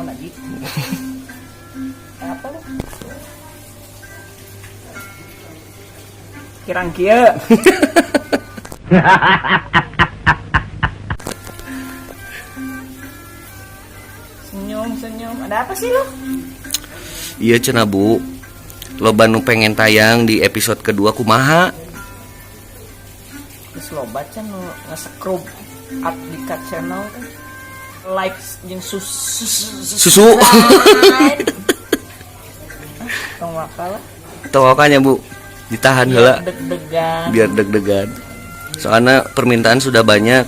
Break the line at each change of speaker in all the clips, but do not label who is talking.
naon lagi? Apa lu? Kirang kieu. Senyum. Ada apa sih lu?
Iya cenah Bu, loba nu pengen tayang di episode kedua kumaha?
Terus lo baca nu nge-scrub Abdika channel kan. Likes jeung
Susu.
Tong wakala
Tawakannya Bu, ditahan heula
deg-degan.
biar deg-degan. Soalnya permintaan sudah banyak.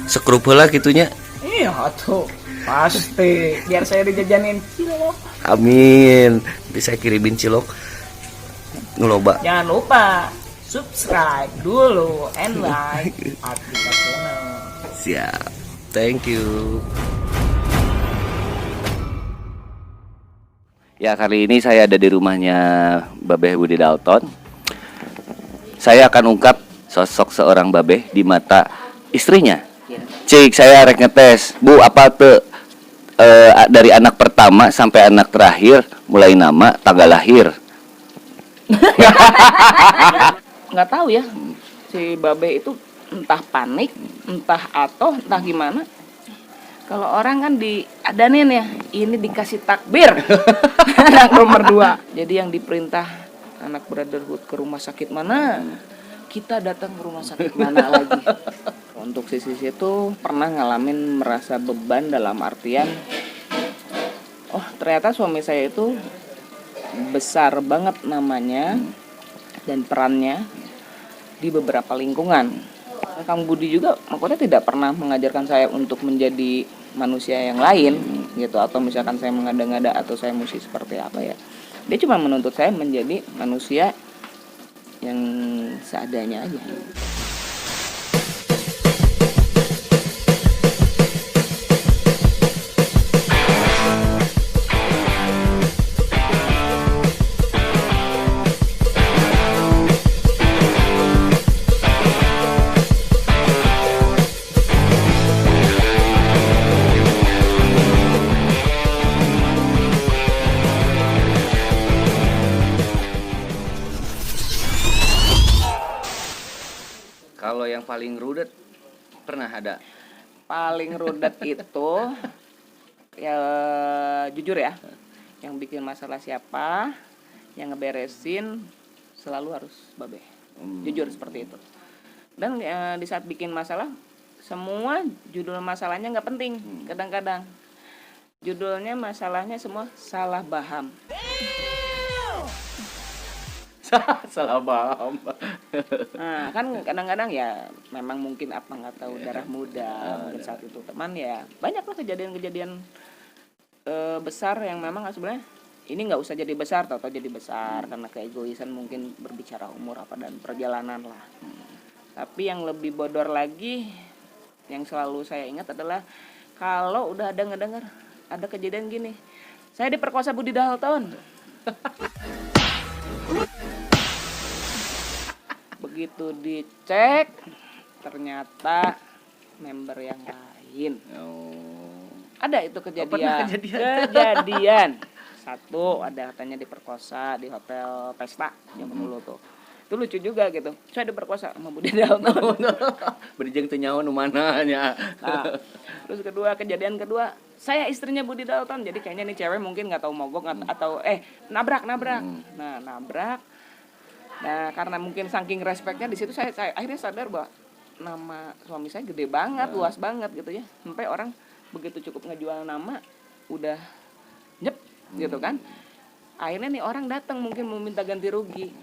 Sekrup heula kitunya.
Iya tuh pasti biar saya dijajanin cilok.
Amin. Nanti saya kirimin cilok ngeloba.
Jangan lupa subscribe dulu and like Abdika channel.
Siap. Thank you. Ya, kali ini saya ada di rumahnya Babeh Budi Dalton. Saya akan ungkap sosok seorang Babeh di mata istrinya. Cik, saya rek ngetes. Bu, apa tuh dari anak pertama sampai anak terakhir, mulai nama, tanggal lahir?
Nggak tahu ya, si Babe itu entah panik, entah atau entah gimana. Kalau orang kan diadanin ya, ini dikasih takbir. Anak nomor 2. Jadi yang diperintah anak brotherhood ke rumah sakit mana, kita datang ke rumah sakit mana lagi. Untuk sisi itu pernah ngalamin merasa beban dalam artian, oh ternyata suami saya itu besar banget namanya dan perannya di beberapa lingkungan. Kang Budi juga makanya tidak pernah mengajarkan saya untuk menjadi manusia yang lain gitu, atau misalkan saya mengada-ngada atau saya mesti seperti apa ya. Dia cuma menuntut saya menjadi manusia yang seadanya aja.
Kalau yang paling rudet pernah ada?
Paling rudet itu ya jujur ya, yang bikin masalah siapa, yang ngeberesin selalu harus Babe. Jujur seperti itu. Dan di saat bikin masalah, semua judul masalahnya nggak penting. Kadang-kadang judulnya masalahnya semua salah paham.
Salah paham.
Nah, kan kadang-kadang ya memang mungkin apa nggak tahu darah muda mungkin saat itu teman ya, banyaklah kejadian-kejadian besar yang memang sebenarnya ini nggak usah jadi besar, atau jadi besar karena keegoisan mungkin berbicara umur apa dan perjalanan lah. Tapi yang lebih bodor lagi yang selalu saya ingat adalah kalau udah ada ngedengar ada kejadian gini, saya diperkosa Budi Dalton. Begitu dicek ternyata member yang lain. Ada itu kejadian. Satu ada katanya diperkosa di hotel Pesta zaman dulu tuh. Itu lucu juga gitu. Saya diperkosa sama Budi Dalton.
Berjeng teu nyaho nu mananya.
Nah, terus kejadian kedua, saya istrinya Budi Dalton. Jadi kayaknya nih cewek mungkin nggak tahu mogok atau nabrak. Nah, nabrak. Nah, karena mungkin saking respeknya di situ saya akhirnya sadar bahwa nama suami saya gede banget, luas banget gitu ya. Sampai orang begitu cukup ngejual nama udah nyep gitu kan. Akhirnya nih orang datang mungkin mau minta ganti rugi.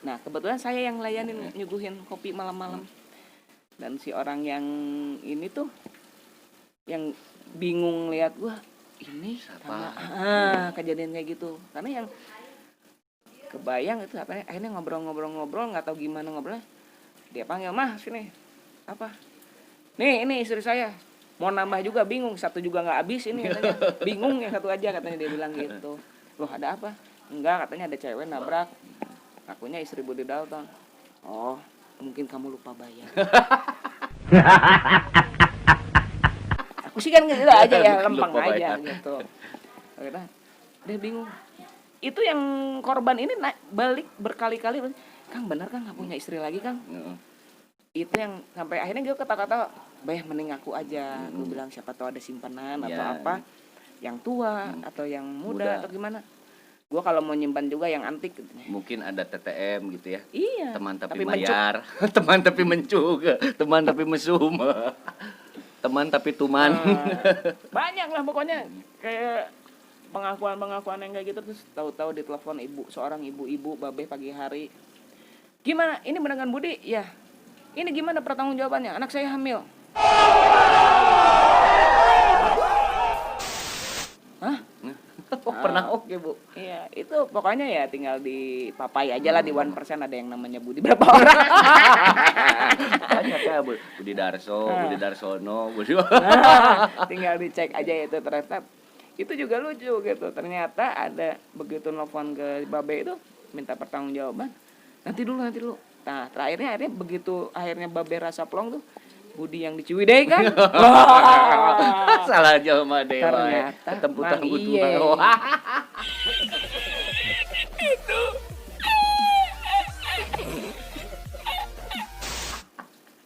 Nah, kebetulan saya yang layanin, nyuguhin kopi malam-malam. Dan si orang yang ini tuh yang bingung lihat gua, ini sama kejadian kayak gitu. Karena yang kebayang itu apa, akhirnya ngobrol nggak tahu gimana ngobrolnya, dia panggil, mah sini apa nih, ini istri saya mau nambah juga, bingung, satu juga nggak habis ini katanya. Bingung yang satu aja katanya, dia bilang gitu. Loh ada apa? Enggak, katanya ada cewek nabrak, akunya istri Budi Dalton. Oh mungkin kamu lupa bayar. Aku sih kan gitu aja ya, lempeng aja gitu. Akhirnya dia bingung. Itu yang korban ini balik berkali-kali, Kang benar Kang nggak punya istri lagi Kang. Itu yang sampai akhirnya gue kata-kata, bah mending aku aja. Gue bilang siapa tahu ada simpanan atau apa, yang tua atau yang muda atau gimana. Gue kalau mau nyimpan juga yang antik.
Mungkin ada TTM gitu ya.
Iya.
Teman tapi mayar, teman tapi mencuk, teman tapi mesum, teman tapi tuman.
Banyak lah pokoknya kayak pengakuan yang kayak gitu. Terus tahu-tahu ditelepon seorang ibu-ibu babe pagi hari. Gimana? Ini mendengar Budi? Ya. Ini gimana pertanggungjawabannya? Anak saya hamil. Hah?
Pernah oke Bu.
Iya, itu pokoknya ya tinggal dipapai aja lah di 1% ada yang namanya Budi berapa orang.
Banyak ya Budi Darso, Budi Darsono,
Tinggal dicek aja itu ternyata. Itu juga lucu gitu. Ternyata ada begitu nelfon ke Babe itu minta pertanggungjawaban. Nanti dulu. Nah, akhirnya begitu akhirnya Babe rasa plong tuh Budi yang di Ciwidey kan.
Salah jauh mah dewa.
Ternyata
Ketemputang
Iye. Itu.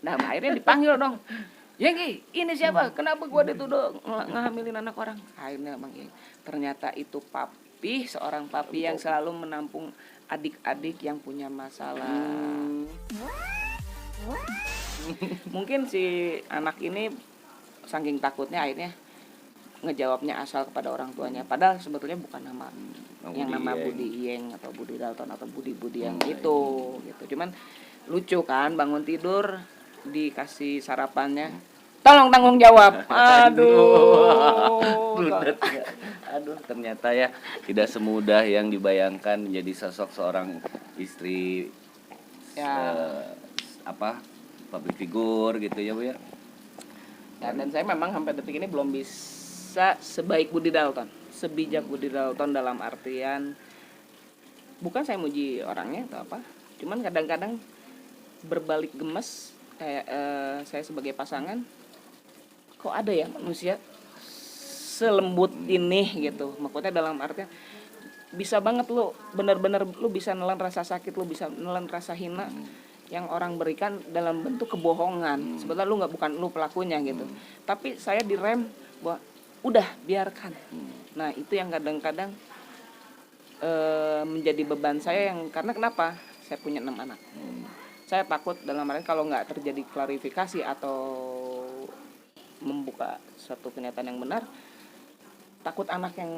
Nah, akhirnya dipanggil dong. Yengki, ini siapa? Kenapa gua dituduh ngehamilin anak orang? Akhirnya Bang Yeng, ternyata itu papi, seorang papi yang selalu menampung adik-adik yang punya masalah. Mungkin si anak ini saking takutnya akhirnya ngejawabnya asal kepada orang tuanya. Padahal sebetulnya bukan nama yang nama Budi Iyeng atau Budi Dalton atau Budi yang itu gitu. Cuman lucu kan bangun tidur dikasih sarapannya. Tolong tanggung jawab. Aduh.
Aduh, ternyata ya tidak semudah yang dibayangkan menjadi sosok seorang istri public figure gitu ya Bu ya.
Dan saya memang sampai detik ini belum bisa sebaik Budi Dalton, sebijak Budi Dalton dalam artian bukan saya muji orangnya atau apa, cuman kadang-kadang berbalik gemes kayak saya sebagai pasangan kok ada ya manusia selembut ini gitu. Maksudnya dalam artian bisa banget lu benar-benar lu bisa nelan rasa sakit, lu bisa nelan rasa hina yang orang berikan dalam bentuk kebohongan. Sebetulnya bukan lu pelakunya gitu. Tapi saya direm bahwa udah biarkan. Nah, itu yang kadang-kadang menjadi beban saya yang karena kenapa? Saya punya 6 anak. Saya takut dalam arti kalau nggak terjadi klarifikasi atau membuka satu kenyataan yang benar, takut anak yang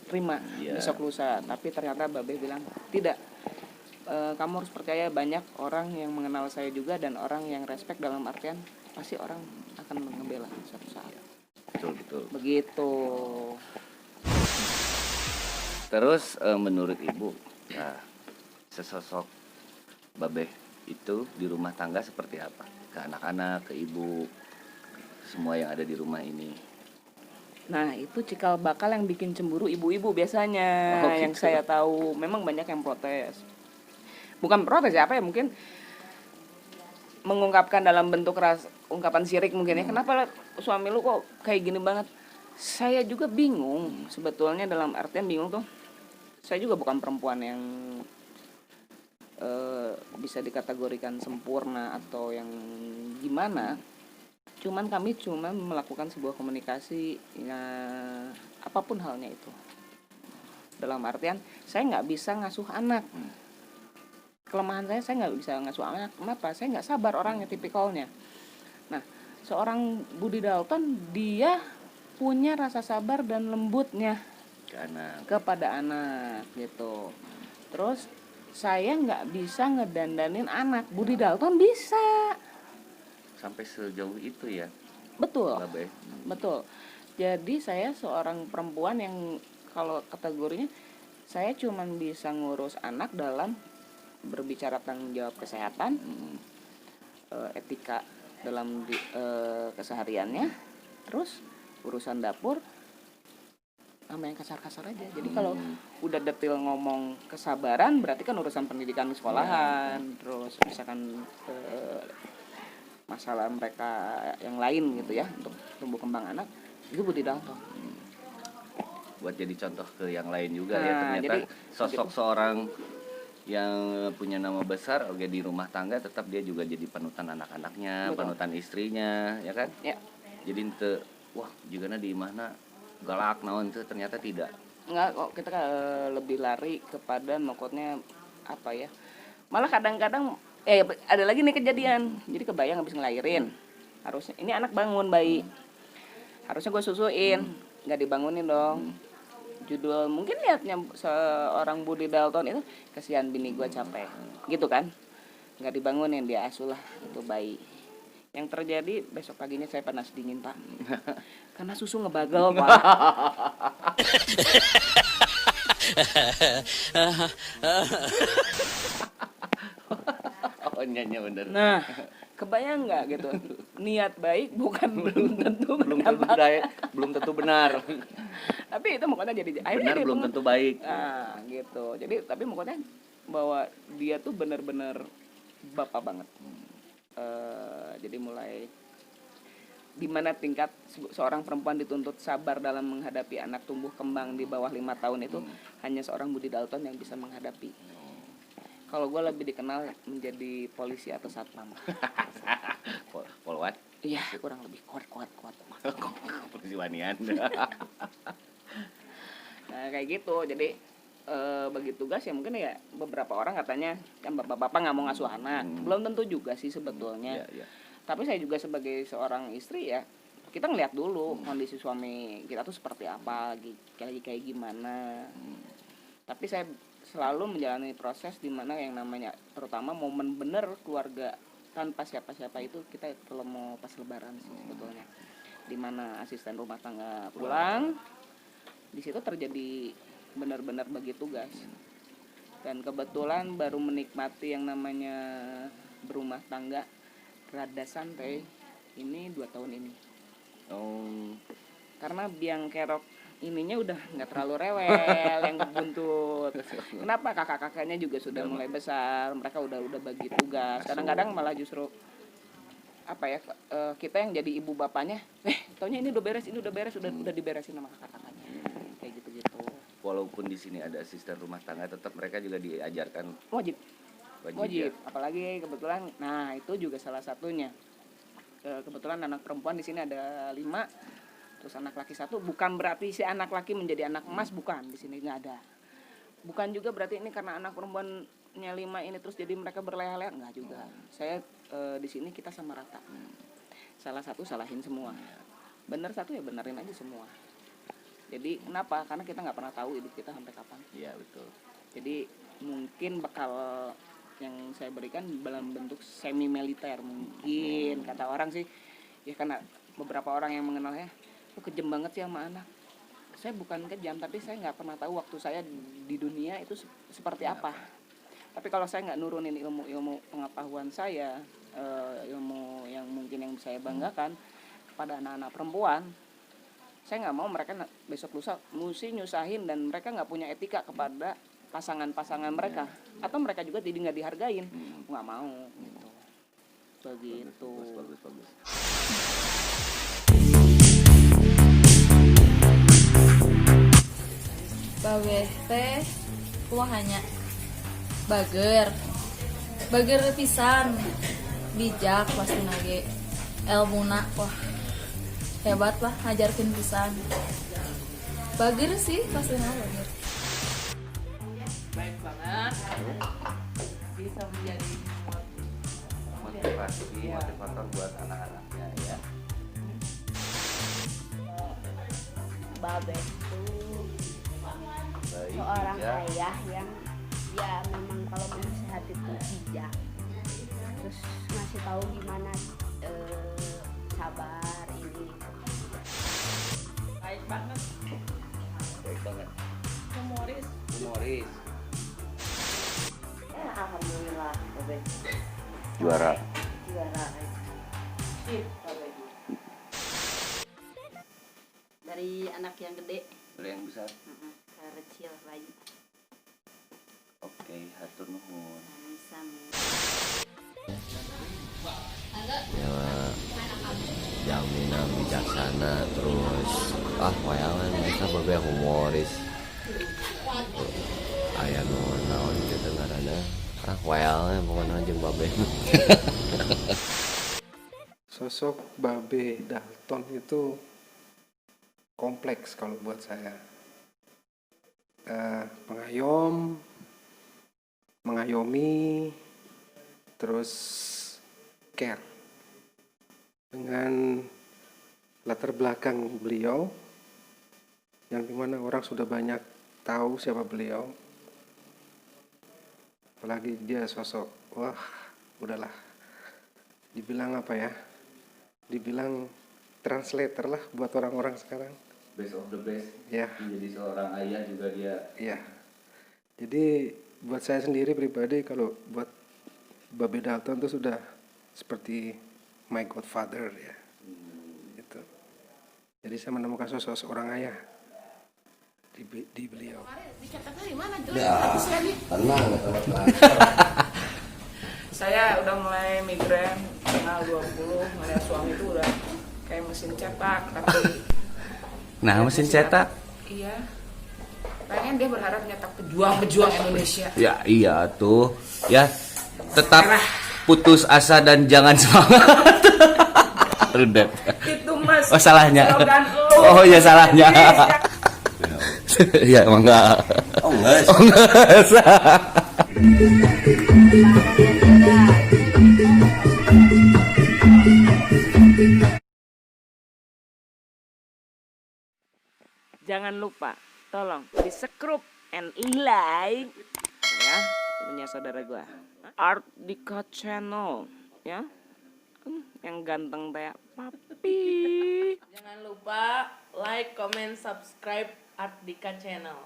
terima besok lusa. Tapi ternyata Babe bilang tidak, kamu harus percaya banyak orang yang mengenal saya juga dan orang yang respect dalam artian pasti orang akan membela suatu saat.
Betul.
Begitu.
Terus menurut Ibu, sesosok Babe itu di rumah tangga seperti apa? Ke anak-anak, ke Ibu, semua yang ada di rumah ini.
Nah, itu cikal bakal yang bikin cemburu ibu-ibu biasanya. Yang saya tahu memang banyak yang protes. Bukan protes ya, apa ya, mungkin mengungkapkan dalam bentuk ungkapan sirik mungkin ya. Kenapa suami lu kok kayak gini banget? Saya juga bingung sebetulnya, dalam artian bingung tuh. Saya juga bukan perempuan yang bisa dikategorikan sempurna atau yang gimana. Cuman kami cuma melakukan sebuah komunikasi ya, apapun halnya itu. Dalam artian saya nggak bisa ngasuh anak. Kelemahan saya nggak bisa ngasuh anak. Kenapa? Saya nggak sabar orangnya, tipikalnya. Nah, seorang Budi Dalton dia punya rasa sabar dan lembutnya kepada anak gitu. Terus saya nggak bisa ngedandanin anak. Budi Dalton bisa.
Sampai sejauh itu ya.
Betul.
Babe.
Betul. Jadi saya seorang perempuan yang kalau kategorinya saya cuma bisa ngurus anak dalam berbicara tanggung jawab kesehatan, etika dalam kesehariannya, terus urusan dapur sama yang kasar-kasar aja. Jadi kalau udah detail ngomong kesabaran berarti kan urusan pendidikan di sekolahan, terus misalkan masalah mereka yang lain gitu ya untuk tumbuh kembang anak, itu Budi Dalton.
buat jadi contoh ke yang lain juga ya
Nah,
ternyata
jadi
sosok seorang yang punya nama besar oke di rumah tangga tetap dia juga jadi panutan anak-anaknya,
Betul.
panutan istrinya, ya kan?
Ya,
Jadi ente wah jigana di mana galak naon teh ternyata tidak.
nggak kok kita lebih lari kepada maksudnya apa ya? Malah kadang-kadang ada lagi nih kejadian. Jadi kebayang habis ngelahirin. Harusnya ini anak bangun bayi. Harusnya gue susuin, nggak dibangunin dong. Judul mungkin liatnya seorang Budi Dalton itu kasihan bini gue capek, gitu kan? Nggak dibangunin dia asuh lah itu bayi. Yang terjadi besok paginya saya panas dingin pak, karena susu ngebagel pak.
Oh nyanyi bener.
Nah, kebayang nggak gitu? Niat baik bukan belum tentu
belum tentu belum tentu benar.
Tapi itu makanya jadi
Benar belum tentu baik.
Nah, gitu. Jadi tapi makanya bahwa dia tuh benar-benar bapak banget. Jadi mulai di mana tingkat seorang perempuan dituntut sabar dalam menghadapi anak tumbuh kembang di bawah 5 tahun itu hanya seorang Budi Dalton yang bisa menghadapi. Kalau gue lebih dikenal menjadi polisi atau satpam.
Polwan.
Iya, kurang lebih kuat.
Polisi wanian.
Nah, kayak gitu. Jadi bagi tugas ya mungkin ya beberapa orang katanya kan bapak-bapak nggak mau ngasuh anak. Belum tentu juga sih sebetulnya.
Iya.
Tapi saya juga sebagai seorang istri ya kita ngeliat dulu kondisi suami kita tuh seperti apa, kayak gimana. Tapi saya selalu menjalani proses di mana yang namanya terutama momen bener keluarga tanpa siapa-siapa itu kita kalau mau pas lebaran sih sebetulnya. Di mana asisten rumah tangga pulang, di situ terjadi benar-benar bagi tugas. Dan kebetulan baru menikmati yang namanya berumah tangga rada santai ini 2 tahun ini.
Oh.
Karena biang kerok ininya udah nggak terlalu rewel yang kebuntut. Kenapa kakak-kakaknya juga sudah mulai besar, mereka udah bagi tugas. Kadang-kadang malah justru apa ya kita yang jadi ibu bapaknya, taunya ini udah beres, udah diberesin sama kakak-kakaknya. Kayak gitu-gitu.
Walaupun di sini ada asisten rumah tangga tetap mereka juga diajarkan
Wajib.
Ya?
Apalagi kebetulan, nah itu juga salah satunya. Kebetulan anak perempuan di sini ada 5, terus anak laki 1. Bukan berarti si anak laki menjadi anak emas, bukan, di sini nggak ada. Bukan juga berarti ini karena anak perempuannya 5 ini terus jadi mereka berleha-leha, nggak juga. Saya di sini kita sama rata. Salah satu salahin semua, bener satu ya benerin aja semua. Jadi kenapa? Karena kita nggak pernah tahu hidup kita sampai kapan.
Iya betul.
Jadi mungkin bakal yang saya berikan dalam bentuk semi militer mungkin kata orang sih ya, karena beberapa orang yang mengenalnya lu kejam banget sih sama anak. Saya bukan kejam, tapi saya nggak pernah tahu waktu saya di dunia itu seperti apa. Tapi kalau saya nggak nurunin ilmu pengetahuan saya, ilmu yang mungkin yang saya banggakan kepada anak-anak perempuan, saya nggak mau mereka besok lusa mesti nyusahin dan mereka nggak punya etika kepada pasangan-pasangan mereka, atau mereka juga jadi nggak dihargain, nggak mau gitu. Begitu.
Bagus.
Babeh teh kuah hanya bager pisan, bijak pasti nage elmuna wah hebat lah ngajarkeun pisan. Bager sih pasti bager.
Baik banget, bisa menjadi
motivator buat anak-anaknya ya.
Babeh itu
Baik,
seorang
ya.
ayah yang ya memang kalau menasehati itu bijak, terus ngasih tahu gimana sabar ini.
baik banget,
Baik banget.
humoris.
Ya alhamdulillah Babeh
Juara.
Sip, Babeh.
dari anak yang gede
Dari yang besar.
ke kecil bayi
Oke, hatur nuhun.
sama
Ya,
jaminan bijaksana, terus wayangan mereka babe humoris. Aya naon gitu ngaranna. Wayangan pokoknya jeung babe.
Sosok Babe Dalton itu kompleks kalau buat saya. Pengayom, mengayomi, terus care. Dengan latar belakang beliau, yang dimana orang sudah banyak tahu siapa beliau. Apalagi dia sosok, udahlah. Dibilang apa ya? Dibilang translator lah buat orang-orang sekarang.
Best of the best.
Ya.
Menjadi seorang ayah juga dia.
Iya. Jadi buat saya sendiri pribadi kalau buat Babe Dalton itu sudah seperti my godfather ya. Gitu. Jadi saya menemukan sosok seorang ayah di beliau.
Tenang.
Saya udah mulai migrain tanggal 20, ngeliat suami itu udah kayak mesin cetak, tapi
Nah, mesin cetak.
iya, pengen dia berharap nyetak pejuang-pejuang Indonesia.
Ya iya tuh. Ya tetap putus asa dan jangan semangat. Rudet.
Itu mas.
Oh salahnya.
Slogan lu.
Oh ya salahnya. Ya emang enggak.
Oh enggak.
Oh enggak.
Jangan lupa, tolong di subscribe and like ya, punya saudara gua Art Dika Channel ya, yang ganteng kayak papi.
Jangan lupa like, comment, subscribe Art Dika Channel.